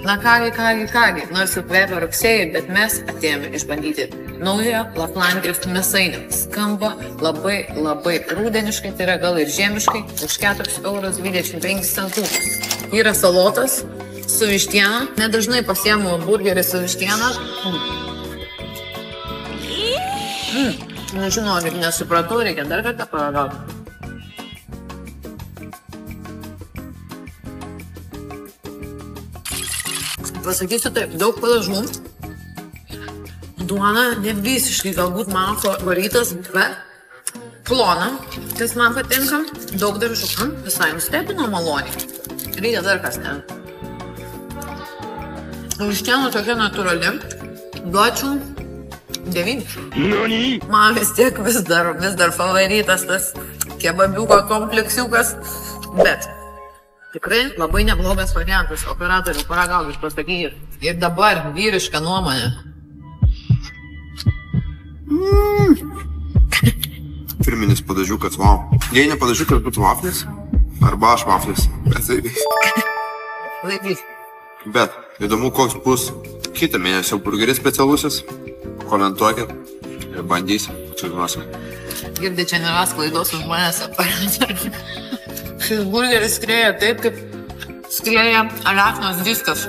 Na kągi, nors jau kvepia rugsėjai, bet mes atėjome išbandyti naują Laplandijos mėsainį. Skamba labai rudeniškai, tai yra gal ir žiemiškai, už 4,25 €. Yra salotas su vištiena. Nedažnai pasiemu burgerį su vištiena. Nežinau, nesupratau, reikia dar kartą paragauti. Pasakysiu taip, daug padažų. Duona ne visiškai galbūt mano favoritas, bet plona, kas man patinka. Daug daržų, visai nustebino maloniai. Reikia dar kas ten. Vištiena tokia natūrali. Duočiau 9. Man vis tiek vis dar favoritas tas kebabiuko kompleksiukas, bet tikrai labai neblogas variantas. Operatorių paragaukit, pasakykit. Ir dabar vyriška nuomonė. Firminis padažiukas, wow. Jei ne padažiukas, būtų vaflis, arba aš vaflis. Laikys. Bet įdomu, koks bus kitą mėnesio burgeris specialusis. Komentuokit ir bandysim, sužinosim. Girdė, čia nėra sklaidos už manęs aparatą. Šis burgeris skrieja taip, kaip skrieja aleknos diskas.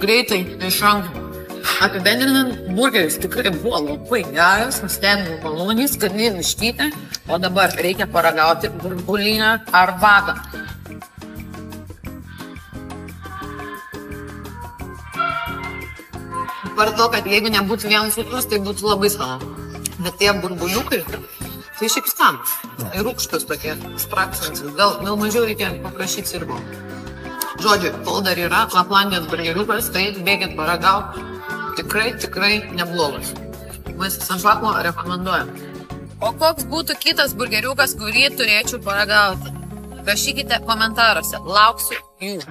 Greitai, iš rankų. Apibendrinant, burgeris tikrai buvo labai geras, nustebino maloniai, skaniai vištytė, o dabar reikia paragauti burbulinę arbatą. Per to, kad jeigu nebūtų vienas cukrus, tai būtų labai skanu. Bet tie burbuliukai, tai šiaip skanus. Ir rūgštus tokie, spraksantis. Gal mažiau reikia paprašyti sirgo. Žodžiu, kol dar yra Laplandijos burgeriukas, tai bėgit paragauti. Tikrai neblogas. Maistas ant šaklo rekomenduojam. O koks būtų kitas burgeriukas, kurį turėčiau paragauti? Rašykite komentaruose. Lauksiu jų.